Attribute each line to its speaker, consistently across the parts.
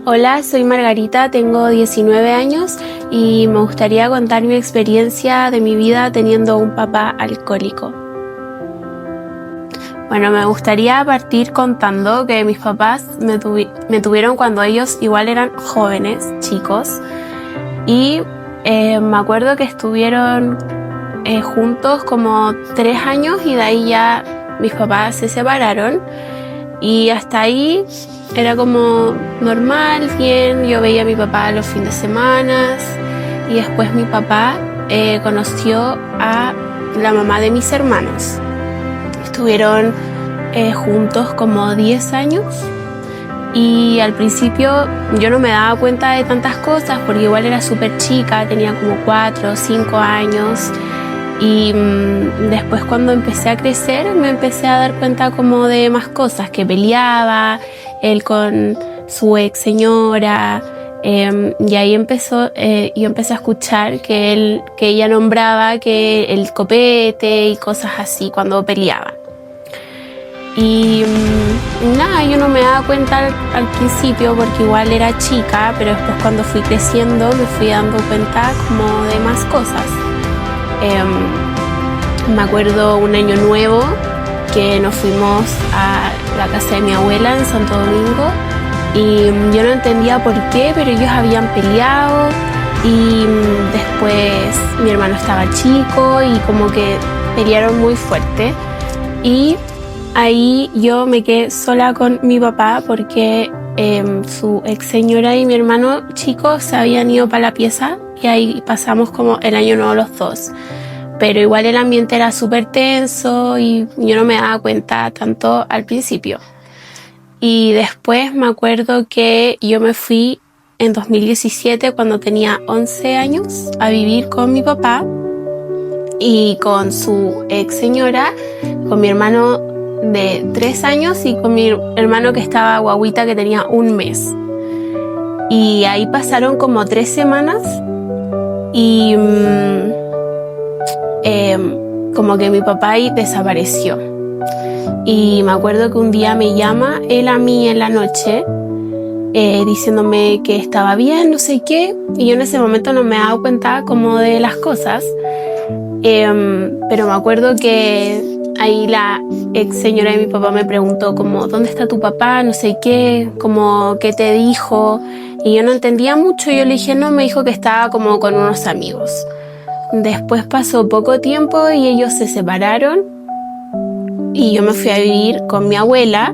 Speaker 1: Hola, soy Margarita, tengo 19 años y me gustaría contar mi experiencia de mi vida teniendo un papá alcohólico. Bueno, me gustaría partir contando que mis papás me tuvieron cuando ellos igual eran jóvenes, chicos, y me acuerdo que estuvieron juntos como 3 años y de ahí ya mis papás se separaron. Y hasta ahí era como normal, bien, yo veía a mi papá los fines de semana y después mi papá conoció a la mamá de mis hermanos. Estuvieron juntos como 10 años y al principio yo no me daba cuenta de tantas cosas porque igual era súper chica, tenía como 4 o 5 años. Y después cuando empecé a crecer me empecé a dar cuenta como de más cosas, que peleaba él con su ex señora, y ahí yo empecé a escuchar que ella nombraba que el copete y cosas así cuando peleaban. Y nada, yo no me daba cuenta al principio porque igual era chica, pero después cuando fui creciendo me fui dando cuenta como de más cosas. Me acuerdo un año nuevo que nos fuimos a la casa de mi abuela en Santo Domingo y yo no entendía por qué, pero ellos habían peleado y después mi hermano estaba chico y como que pelearon muy fuerte y ahí yo me quedé sola con mi papá porque su ex señora y mi hermano chico se habían ido para la pieza y ahí pasamos como el año nuevo los dos. Pero igual el ambiente era súper tenso y yo no me daba cuenta tanto al principio. Y después me acuerdo que yo me fui en 2017 cuando tenía 11 años a vivir con mi papá y con su ex señora, con mi hermano de 3 años y con mi hermano que estaba guaguita que tenía 1 mes. Y ahí pasaron como 3 semanas y como que mi papá ahí desapareció. Y me acuerdo que un día me llama él a mí en la noche diciéndome que estaba bien, no sé qué, y yo en ese momento no me daba cuenta como de las cosas. Pero me acuerdo que ahí la ex señora de mi papá me preguntó como ¿dónde está tu papá? No sé qué, como ¿qué te dijo? Y yo no entendía mucho, yo le dije no, me dijo que estaba como con unos amigos. Después pasó poco tiempo y ellos se separaron y yo me fui a vivir con mi abuela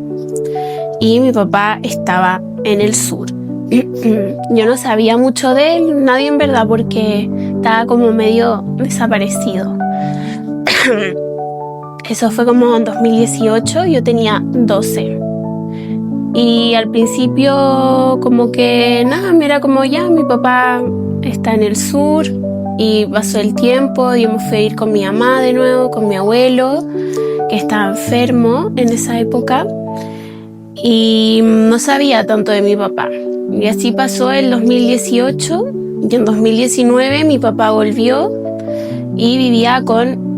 Speaker 1: y mi papá estaba en el sur. Yo no sabía mucho de él, nadie en verdad, porque estaba como medio desaparecido. Eso fue como en 2018, yo tenía 12. Y al principio como que nada, me era como ya, mi papá está en el sur. Y pasó el tiempo, yo me fui a ir con mi mamá de nuevo, con mi abuelo, que estaba enfermo en esa época. Y no sabía tanto de mi papá. Y así pasó el 2018 y en 2019 mi papá volvió y vivía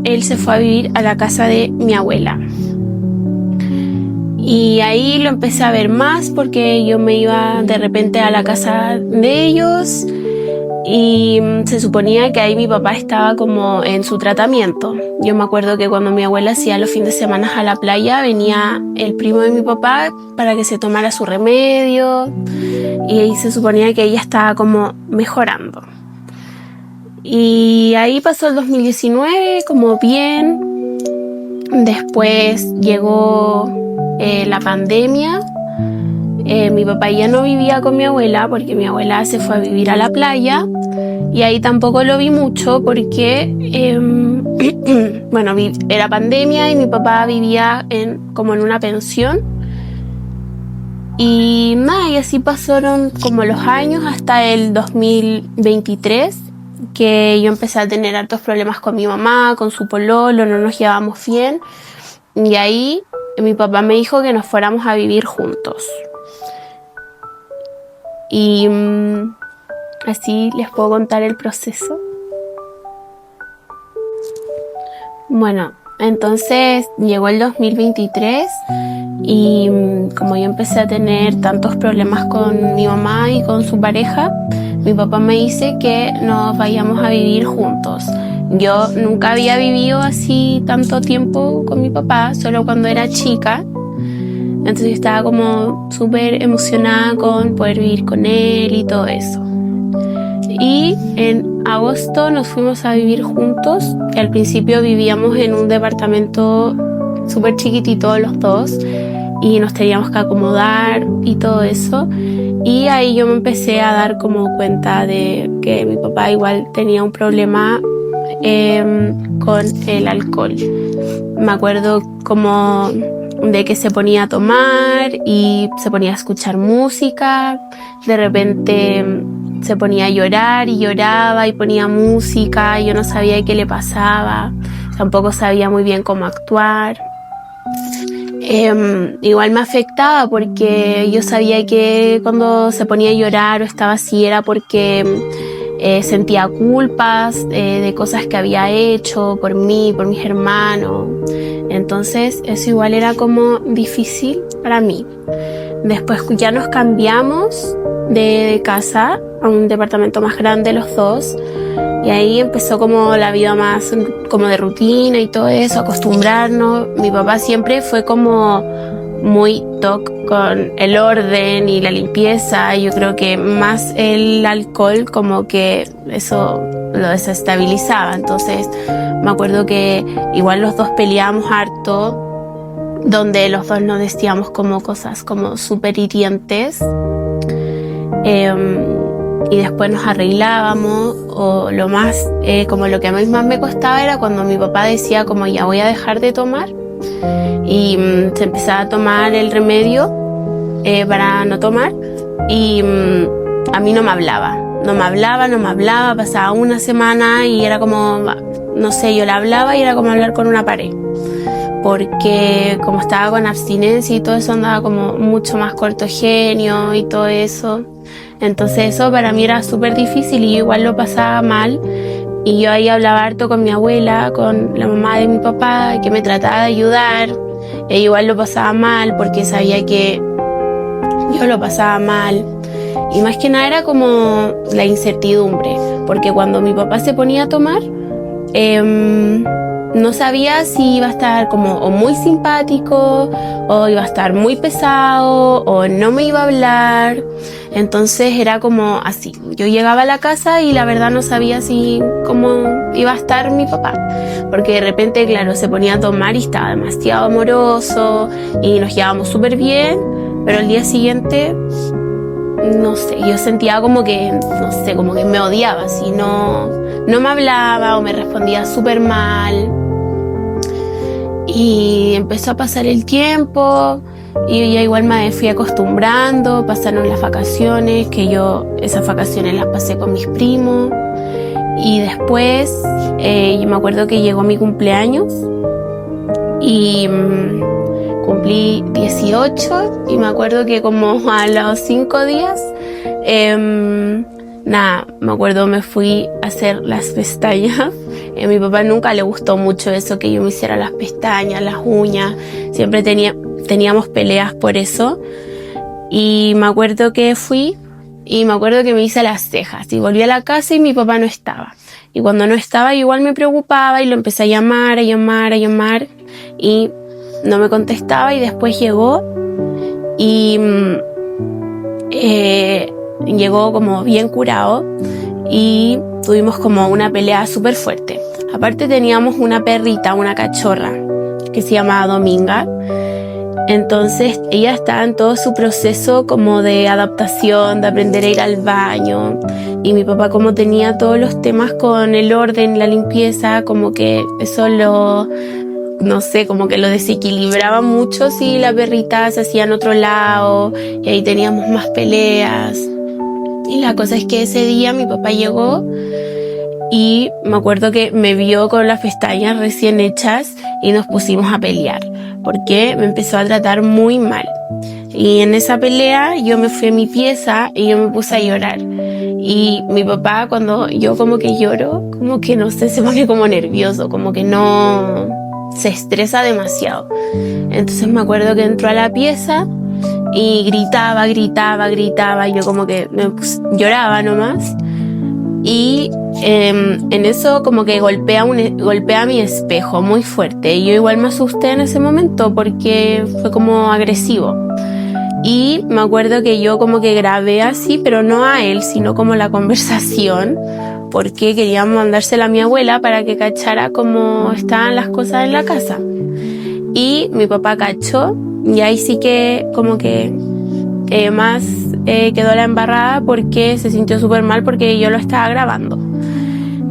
Speaker 1: él se fue a vivir a la casa de mi abuela. Y ahí lo empecé a ver más porque yo me iba de repente a la casa de ellos y se suponía que ahí mi papá estaba como en su tratamiento. Yo me acuerdo que cuando mi abuela hacía los fines de semana a la playa venía el primo de mi papá para que se tomara su remedio y ahí se suponía que ella estaba como mejorando. Y ahí pasó el 2019 como bien. Después llegó la pandemia. Mi papá ya no vivía con mi abuela porque mi abuela se fue a vivir a la playa y ahí tampoco lo vi mucho porque bueno, era pandemia y mi papá vivía como en una pensión y nada, y así pasaron como los años hasta el 2023 que yo empecé a tener hartos problemas con mi mamá, con su pololo, no nos llevábamos bien y ahí mi papá me dijo que nos fuéramos a vivir juntos. Y así les puedo contar el proceso. Bueno, Entonces llegó el 2023 y como yo empecé a tener tantos problemas con mi mamá y con su pareja, mi papá me dice que nos vayamos a vivir juntos. Yo nunca había vivido así tanto tiempo con mi papá, solo cuando era chica. Entonces estaba como súper emocionada con poder vivir con él y todo eso. Y en agosto nos fuimos a vivir juntos. Y al principio vivíamos en un departamento súper chiquitito los dos y nos teníamos que acomodar y todo eso. Y ahí yo me empecé a dar como cuenta de que mi papá igual tenía un problema con el alcohol. Me acuerdo como de que se ponía a tomar y se ponía a escuchar música. De repente se ponía a llorar y lloraba y ponía música. Yo no sabía qué le pasaba. Tampoco sabía muy bien cómo actuar. Igual me afectaba porque yo sabía que cuando se ponía a llorar o estaba así era porque sentía culpas de cosas que había hecho por mí, por mis hermanos. Entonces eso igual era como difícil para mí. Después ya nos cambiamos de casa a un departamento más grande los dos. Y ahí empezó como la vida más como de rutina y todo eso, acostumbrarnos. Mi papá siempre fue como muy toc con el orden y la limpieza. Yo creo que más el alcohol como que eso lo desestabilizaba. Entonces me acuerdo que igual los dos peleábamos harto, donde los dos nos decíamos como cosas como súper hirientes. Y después nos arreglábamos, o lo más, como lo que a mí más me costaba era cuando mi papá decía como ya voy a dejar de tomar y se empezaba a tomar el remedio para no tomar y a mí no me hablaba, pasaba una semana y era como, no sé, yo le hablaba y era como hablar con una pared, porque como estaba con abstinencia y todo eso andaba como mucho más corto genio y todo eso. Entonces eso para mí era súper difícil y yo igual lo pasaba mal. Y yo ahí hablaba harto con mi abuela, con la mamá de mi papá, que me trataba de ayudar. Ella igual lo pasaba mal porque sabía que yo lo pasaba mal. Y más que nada era como la incertidumbre, porque cuando mi papá se ponía a tomar, no sabía si iba a estar como o muy simpático, o iba a estar muy pesado, o no me iba a hablar. Entonces era como así. Yo llegaba a la casa y la verdad no sabía si cómo iba a estar mi papá. Porque de repente, claro, se ponía a tomar y estaba demasiado amoroso y nos llevábamos súper bien, pero el día siguiente, no sé, yo sentía como que, no sé, como que me odiaba, así no me hablaba o me respondía súper mal. Y empezó a pasar el tiempo y yo ya igual me fui acostumbrando, pasaron las vacaciones, que yo esas vacaciones las pasé con mis primos. Y después yo me acuerdo que llegó mi cumpleaños y cumplí 18 y me acuerdo que como a los 5 días, me acuerdo me fui a hacer las pestañas. A mi papá nunca le gustó mucho eso, que yo me hiciera las pestañas, las uñas. Siempre teníamos peleas por eso. Y me acuerdo que fui y me acuerdo que me hice las cejas. Y volví a la casa y mi papá no estaba. Y cuando no estaba igual me preocupaba y lo empecé a llamar. Y no me contestaba y después llegó. Y llegó como bien curado. Y tuvimos como una pelea súper fuerte. Aparte teníamos una perrita, una cachorra, que se llamaba Dominga. Entonces ella estaba en todo su proceso como de adaptación, de aprender a ir al baño. Y mi papá como tenía todos los temas con el orden, la limpieza, como que eso no sé, como que lo desequilibraba mucho si la perrita se hacía en otro lado. Y ahí teníamos más peleas. Y la cosa es que ese día mi papá llegó y me acuerdo que me vio con las pestañas recién hechas y nos pusimos a pelear porque me empezó a tratar muy mal. Y en esa pelea yo me fui a mi pieza y yo me puse a llorar. Y mi papá, cuando yo como que lloro, como que no sé, se pone como nervioso, como que no se estresa demasiado. Entonces me acuerdo que entró a la pieza y gritaba, y yo como que lloraba nomás. Y en eso como que golpea mi espejo muy fuerte. Y yo igual me asusté en ese momento porque fue como agresivo. Y me acuerdo que yo como que grabé así, pero no a él, sino como la conversación, porque quería mandársela a mi abuela para que cachara cómo estaban las cosas en la casa. Y mi papá cachó, y ahí sí que como que más quedó la embarrada porque se sintió súper mal porque yo lo estaba grabando.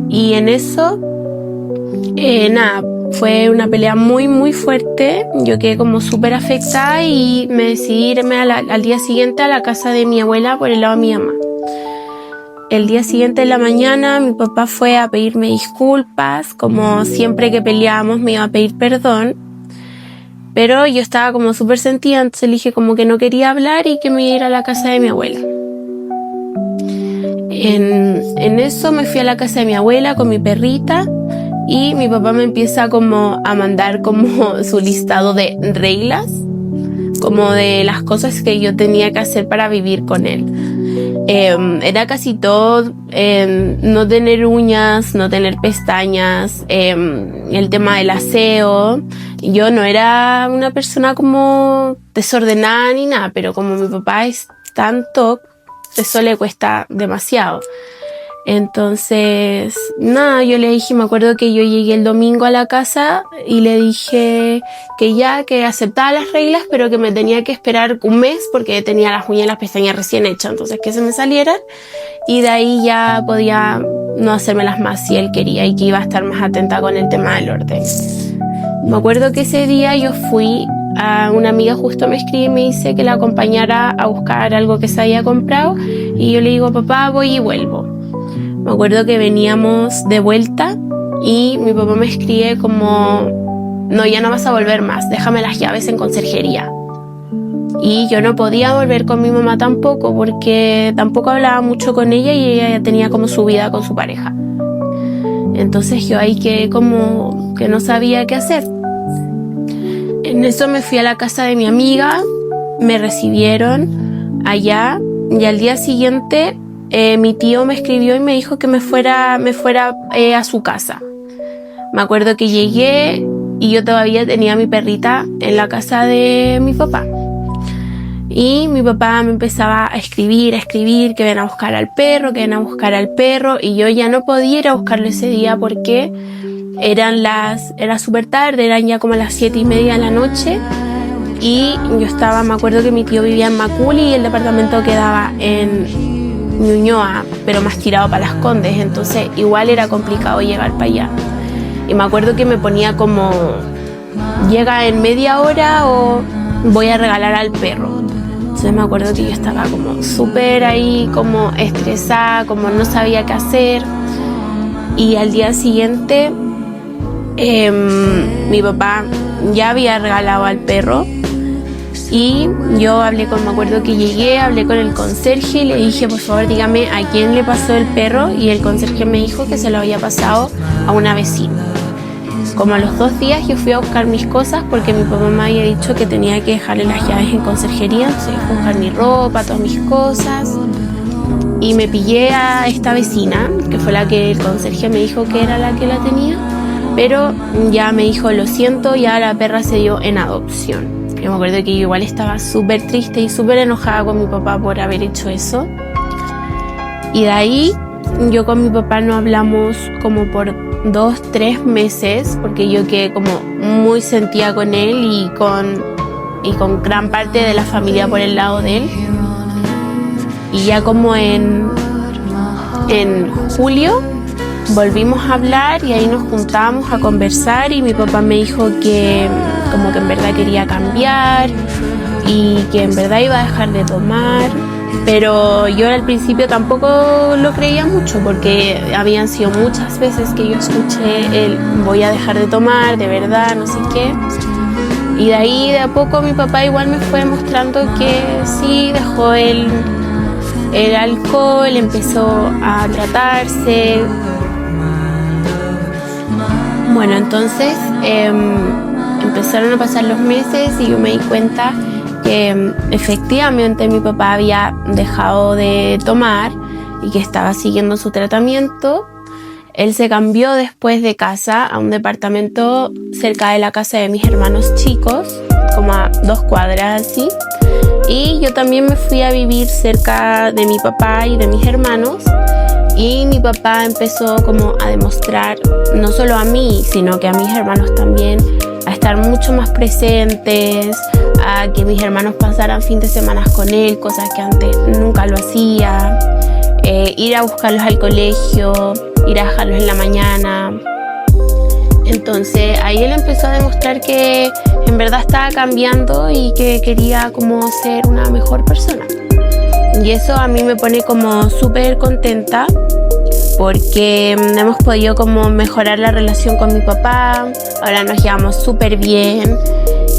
Speaker 1: Y en eso, nada, fue una pelea muy muy fuerte. Yo quedé como súper afectada y me decidí irme al día siguiente a la casa de mi abuela por el lado de mi mamá. El día siguiente en la mañana mi papá fue a pedirme disculpas, como siempre que peleábamos me iba a pedir perdón. Pero yo estaba como súper sentida, entonces le dije como que no quería hablar y que me iba a ir a la casa de mi abuela. En eso me fui a la casa de mi abuela con mi perrita y mi papá me empieza como a mandar como su listado de reglas, como de las cosas que yo tenía que hacer para vivir con él. Era casi todo, no tener uñas, no tener pestañas, el tema del aseo. Yo no era una persona como desordenada ni nada, pero como mi papá es tan top, eso le cuesta demasiado. Entonces, nada, yo le dije, me acuerdo que yo llegué el domingo a la casa y le dije que aceptaba las reglas, pero que me tenía que esperar un mes porque tenía las uñas y las pestañas recién hechas, entonces que se me salieran y de ahí ya podía no hacérmelas más si él quería y que iba a estar más atenta con el tema del orden. Me acuerdo que ese día yo fui a una amiga, justo me escribe y me dice que la acompañara a buscar algo que se había comprado y yo le digo, papá, voy y vuelvo. Me acuerdo que veníamos de vuelta y mi papá me escribe como, no, ya no vas a volver más, déjame las llaves en conserjería. Y yo no podía volver con mi mamá tampoco porque tampoco hablaba mucho con ella y ella ya tenía como su vida con su pareja. Entonces yo ahí quedé como que no sabía qué hacer. En eso me fui a la casa de mi amiga, me recibieron allá y al día siguiente mi tío me escribió y me dijo que me fuera a su casa. Me acuerdo que llegué y yo todavía tenía a mi perrita en la casa de mi papá. Y mi papá me empezaba a escribir, que ven a buscar al perro, y yo ya no podía ir a buscarlo ese día porque era súper tarde, eran ya como las 7:30 de la noche, y me acuerdo que mi tío vivía en Macul y el departamento quedaba en Ñuñoa, pero más tirado para Las Condes, entonces igual era complicado llegar para allá. Y me acuerdo que me ponía como, llega en media hora o voy a regalar al perro. Entonces me acuerdo que yo estaba como súper ahí, como estresada, como no sabía qué hacer. Y al día siguiente mi papá ya había regalado al perro y yo me acuerdo que llegué, hablé con el conserje y le dije, por favor dígame a quién le pasó el perro, y el conserje me dijo que se lo había pasado a una vecina. Como a los 2 días yo fui a buscar mis cosas porque mi papá me había dicho que tenía que dejarle las llaves en conserjería, entonces fui a buscar mi ropa, todas mis cosas, y me pillé a esta vecina, que fue la que el conserje me dijo que era la que la tenía, pero ya me dijo, lo siento, ya la perra se dio en adopción. Yo me acuerdo que yo igual estaba súper triste y súper enojada con mi papá por haber hecho eso. Y de ahí yo con mi papá no hablamos como por 2-3 meses, porque yo quedé como muy sentida con él y con gran parte de la familia por el lado de él. Y ya como en julio volvimos a hablar y ahí nos juntábamos a conversar y mi papá me dijo que como que en verdad quería cambiar y que en verdad iba a dejar de tomar, pero yo al principio tampoco lo creía mucho porque habían sido muchas veces que yo escuché el voy a dejar de tomar, de verdad, no sé qué. Y de ahí de a poco mi papá igual me fue mostrando que sí, dejó el alcohol, empezó a tratarse. Bueno, entonces empezaron a pasar los meses y yo me di cuenta que efectivamente mi papá había dejado de tomar y que estaba siguiendo su tratamiento. Él se cambió después de casa a un departamento cerca de la casa de mis hermanos chicos, como a 2 cuadras así. Y yo también me fui a vivir cerca de mi papá y de mis hermanos. Y mi papá empezó como a demostrar, no solo a mí, sino que a mis hermanos también, a estar mucho más presentes, a que mis hermanos pasaran fin de semana con él, cosas que antes nunca lo hacía, ir a buscarlos al colegio, ir a dejarlos en la mañana. Entonces ahí él empezó a demostrar que en verdad estaba cambiando y que quería como ser una mejor persona. Y eso a mí me pone como súper contenta porque hemos podido como mejorar la relación con mi papá. Ahora nos llevamos súper bien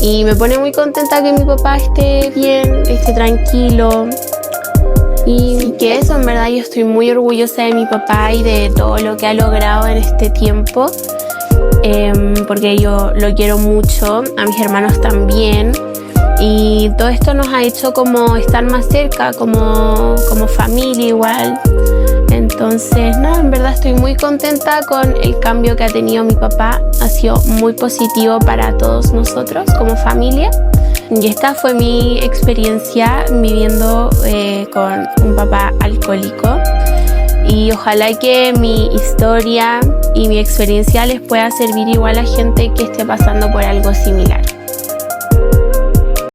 Speaker 1: y me pone muy contenta que mi papá esté bien, esté tranquilo. Y que eso, en verdad, yo estoy muy orgullosa de mi papá y de todo lo que ha logrado en este tiempo, porque yo lo quiero mucho, a mis hermanos también. Y todo esto nos ha hecho como estar más cerca, como familia igual. Entonces, nada, en verdad estoy muy contenta con el cambio que ha tenido mi papá. Ha sido muy positivo para todos nosotros como familia. Y esta fue mi experiencia viviendo con un papá alcohólico. Y ojalá que mi historia y mi experiencia les pueda servir igual a gente que esté pasando por algo similar.